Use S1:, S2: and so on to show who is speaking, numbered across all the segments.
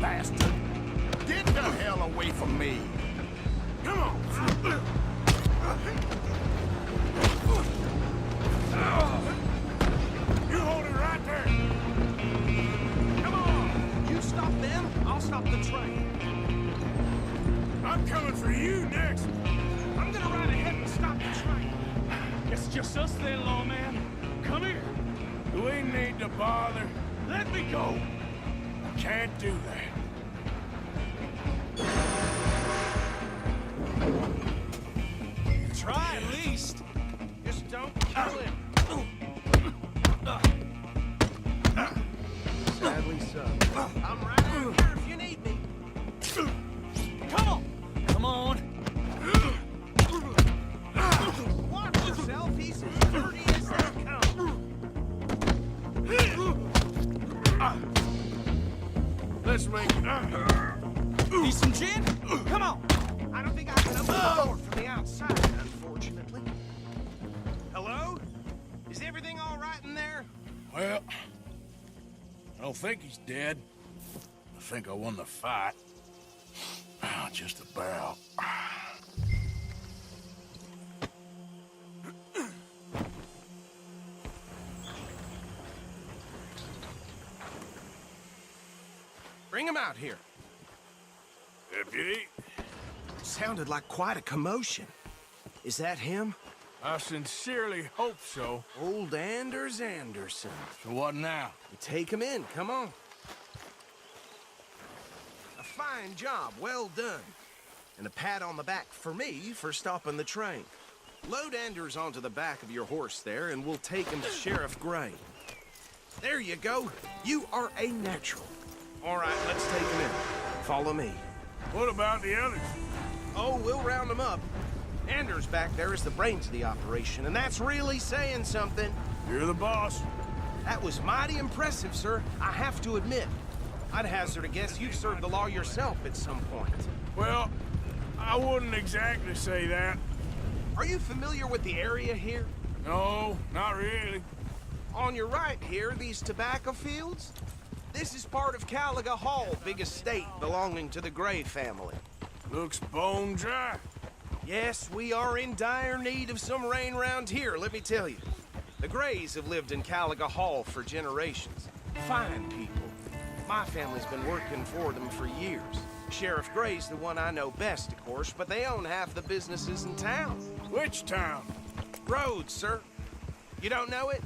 S1: bastard! Get the hell away from me! Come on! You hold it right there! Come on!
S2: You stop them, I'll stop the train.
S1: I'm coming for you next!
S2: I'm gonna ride ahead and stop the train.
S3: It's just us then, lawman. Come here.
S1: Do we need to bother?
S3: Let me go.
S1: I can't do that.
S2: Try at least. Just don't kill him. Sadly so. I'm right out here if you need me.
S3: Come on. Come on.
S2: Watch yourself, he's as dirty as they come.
S1: Let's make it.
S3: Need some gin? Come on.
S2: I don't think I can open the door from the outside, unfortunately. Hello? Is everything all right in there?
S1: Well, I don't think he's dead. I think I won the fight. Just about.
S2: Bring him out here.
S1: Deputy,
S2: Sounded like quite a commotion. Is that him?
S1: I sincerely hope so.
S2: Old Anders Anderson.
S1: So what now?
S2: Take him in, come on. A fine job, well done. And a pat on the back for me for stopping the train. Load Anders onto the back of your horse there, and we'll take him to Sheriff Gray. There you go. You are a natural. All right, let's take him in. Follow me.
S1: What about the others?
S2: Oh, we'll round them up. Anders back there is the brains of the operation, and that's really saying something.
S1: You're the boss.
S2: That was mighty impressive, sir. I have to admit. I'd hazard a guess you've served the law yourself at some point.
S1: Well, I wouldn't exactly say that.
S2: Are you familiar with the area here?
S1: No, not really.
S2: On your right here, these tobacco fields? This is part of Caliga Hall, big estate belonging to the Gray family.
S1: Looks bone dry.
S2: Yes, we are in dire need of some rain round here, let me tell you. The Grays have lived in Caliga Hall for generations. Fine people. My family's been working for them for years. Sheriff Gray's the one I know best, of course, but they own half the businesses in town.
S1: Which town?
S2: Rhodes, sir. You don't know it?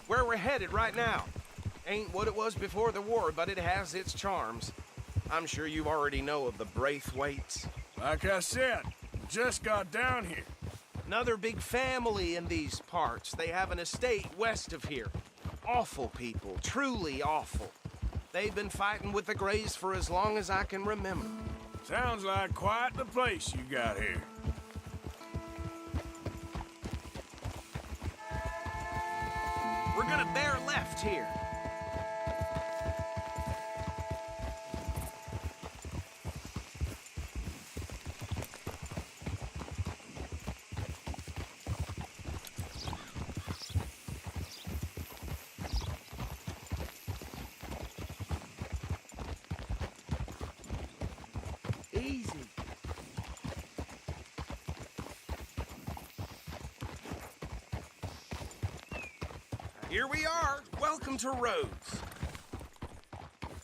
S2: Where we're headed right now. Ain't what it was before the war, but it has its charms. I'm sure you already know of the Braithwaites.
S1: Like I said, just got down here.
S2: Another big family in these parts. They have an estate west of here. Awful people, truly awful. They've been fighting with the Grays for as long as I can remember.
S1: Sounds like quite the place you got here.
S2: We're gonna bear left here. Easy. Here we are. Welcome to Rhodes.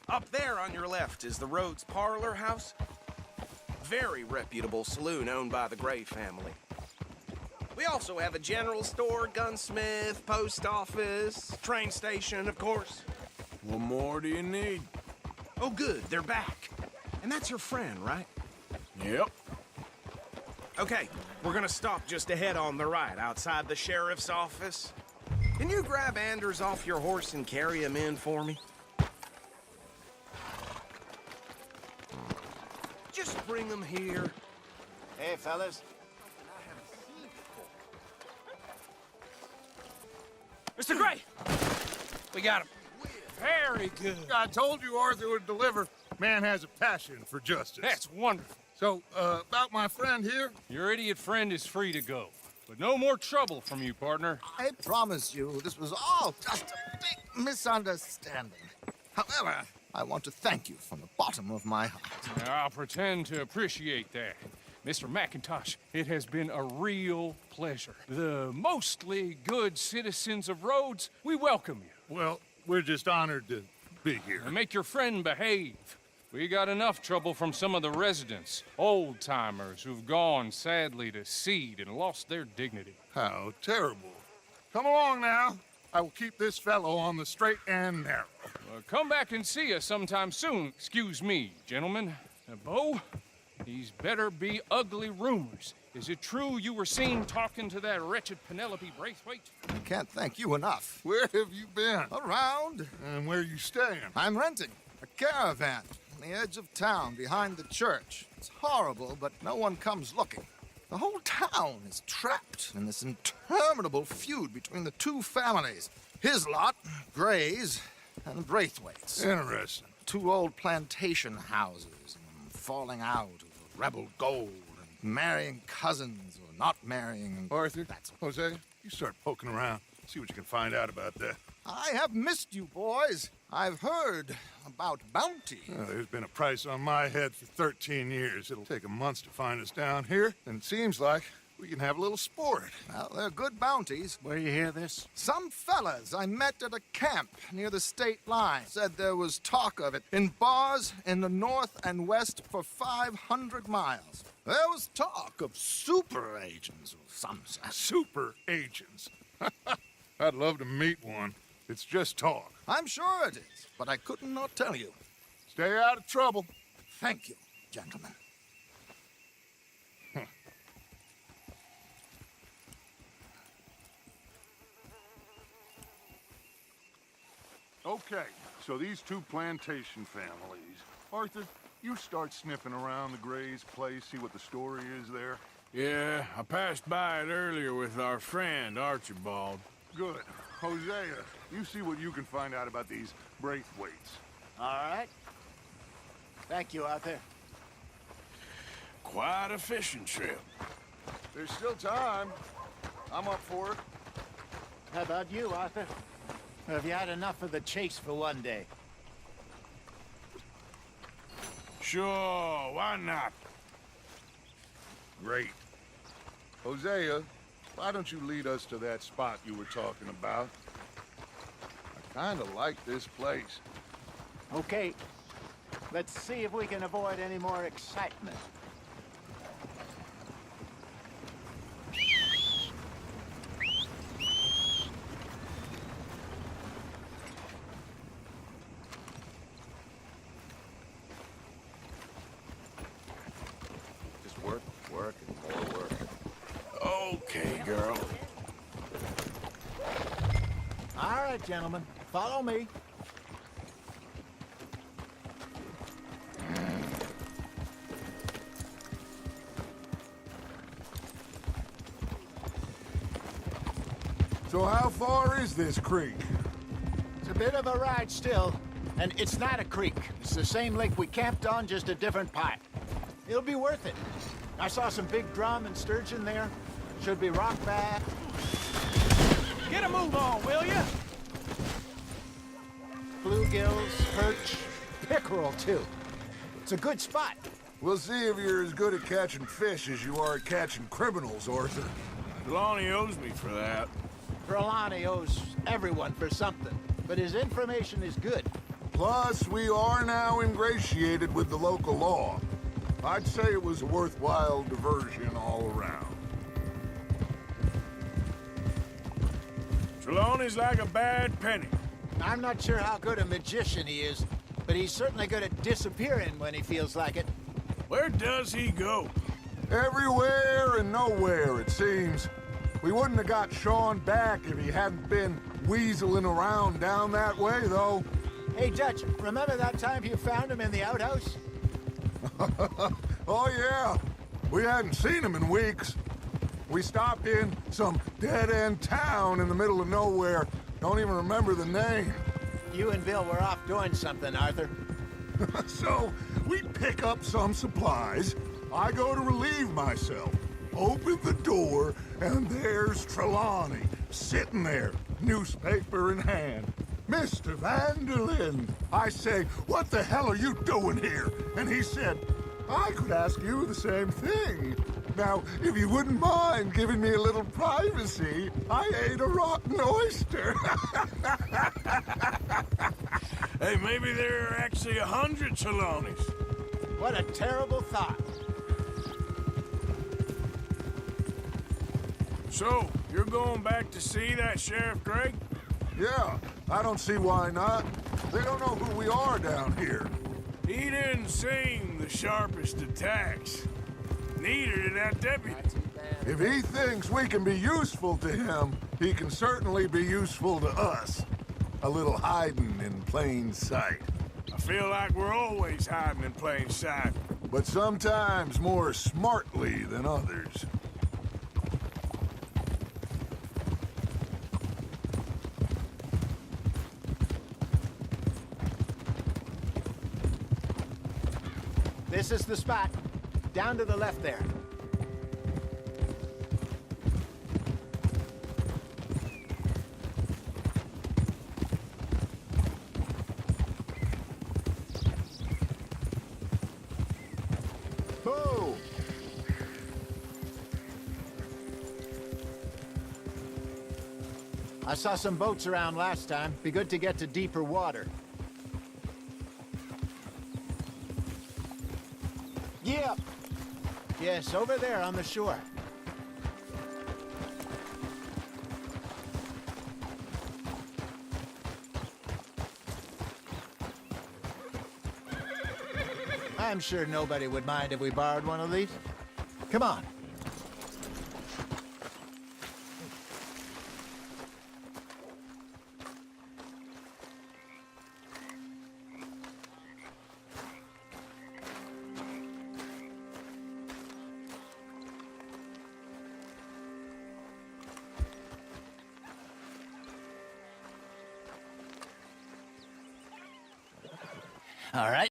S2: Up there on your left is the Rhodes Parlor House. Very reputable saloon owned by the Gray family. We also have a general store, gunsmith, post office, train station, of course.
S1: What more do you need?
S2: Oh, good. They're back. And that's your friend, right?
S1: Yep.
S2: Okay, we're gonna stop just ahead on the right, outside the sheriff's office. Can you grab Anders off your horse and carry him in for me? Just bring him here.
S4: Hey, fellas.
S3: Mr. Gray! We got him. Very good.
S5: I told you Arthur would deliver. Man has a passion for justice.
S3: That's wonderful.
S5: So, about my friend here?
S6: Your idiot friend is free to go. But no more trouble from you, partner.
S4: I promise you, this was all just a big misunderstanding.
S5: However, I want to thank you from the bottom of my heart.
S6: Now, I'll pretend to appreciate that. Mr. McIntosh, it has been a real pleasure. The mostly good citizens of Rhodes, we welcome you.
S5: Well, we're just honored to be here.
S6: And make your friend behave. We got enough trouble from some of the residents, old-timers who've gone, sadly, to seed and lost their dignity.
S5: How terrible. Come along now. I will keep this fellow on the straight and narrow.
S6: Come back and see us sometime soon. Excuse me, gentlemen. Bo, these better be ugly rumors. Is it true you were seen talking to that wretched Penelope Braithwaite?
S5: I can't thank you enough. Where have you been? Around. And where are you staying? I'm renting a caravan on the edge of town behind the church. It's horrible, but no one comes looking. The whole town is trapped in this interminable feud between the two families. His lot, Gray's, and Braithwaite's. Interesting. Two old plantation houses, falling out over rebel gold, and marrying cousins or not marrying. And
S7: Arthur,
S5: that's
S7: Jose, you start poking around. See what you can find out about that.
S5: I have missed you, boys. I've heard about bounty.
S7: There's been a price on my head for 13 years. It'll take 'em months to find us down here, and it seems like we can have a little sport.
S5: Well, they're good bounties.
S3: Where you hear this?
S5: Some fellas I met at a camp near the state line said there was talk of it in bars in the north and west for 500 miles. There was talk of super agents or some such.
S7: Super agents. I'd love to meet one. It's just talk.
S5: I'm sure it is, but I couldn't not tell you.
S7: Stay out of trouble.
S5: Thank you, gentlemen.
S7: Okay, so these two plantation families. Arthur, you start sniffing around the Gray's place, see what the story is there.
S1: Yeah, I passed by it earlier with our friend, Archibald.
S7: Good. Hosea, you see what you can find out about these Braithwaites.
S4: All right. Thank you, Arthur.
S1: Quite a fishing trip.
S7: There's still time. I'm up for it.
S4: How about you, Arthur? Or have you had enough of the chase for one day?
S1: Sure, why not?
S7: Great. Hosea, why don't you lead us to that spot you were talking about? I kinda like this place.
S4: Okay. Let's see if we can avoid any more excitement.
S2: Just work, work, and more work.
S1: Okay, girl.
S4: All right, gentlemen. Follow me.
S7: So how far is this creek?
S4: It's a bit of a ride still, and it's not a creek. It's the same lake we camped on, just a different part. It'll be worth it. I saw some big drum and sturgeon there. Should be rock bass.
S3: Get a move on, will ya?
S4: Bluegills, perch, pickerel, too. It's a good spot.
S7: We'll see if you're as good at catching fish as you are at catching criminals, Arthur.
S1: Trelawney owes me for that.
S4: Trelawney owes everyone for something, but his information is good.
S7: Plus, we are now ingratiated with the local law. I'd say it was a worthwhile diversion all around.
S1: Trelawney's like a bad penny.
S4: I'm not sure how good a magician he is, but he's certainly good at disappearing when he feels like it.
S1: Where does he go?
S7: Everywhere and nowhere, it seems. We wouldn't have got Sean back if he hadn't been weaseling around down that way, though.
S4: Hey, Dutch, remember that time you found him in the outhouse?
S7: Oh, yeah. We hadn't seen him in weeks. We stopped in some dead-end town in the middle of nowhere. Don't even remember the name.
S4: You and Bill were off doing something, Arthur.
S7: So, we pick up some supplies. I go to relieve myself. Open the door, and there's Trelawney, sitting there, newspaper in hand. Mr. Vanderlyn. I say, what the hell are you doing here? And he said, I could ask you the same thing. Now, if you wouldn't mind giving me a little privacy, I ate a rotten oyster.
S1: Hey, maybe there are actually 100 Trelawneys.
S4: What a terrible thought.
S1: So, you're going back to see that Sheriff Gray?
S7: Yeah, I don't see why not. They don't know who we are down here.
S1: He didn't seem the sharpest attacks. Neither did that deputy.
S7: If he thinks we can be useful to him, he can certainly be useful to us. A little hiding in plain sight.
S1: I feel like we're always hiding in plain sight.
S7: But sometimes more smartly than others.
S4: This is the spot. Down to the left there. Whoa! I saw some boats around last time. Be good to get to deeper water. Yep. Yes, over there on the shore. I'm sure nobody would mind if we borrowed one of these. Come on. All right.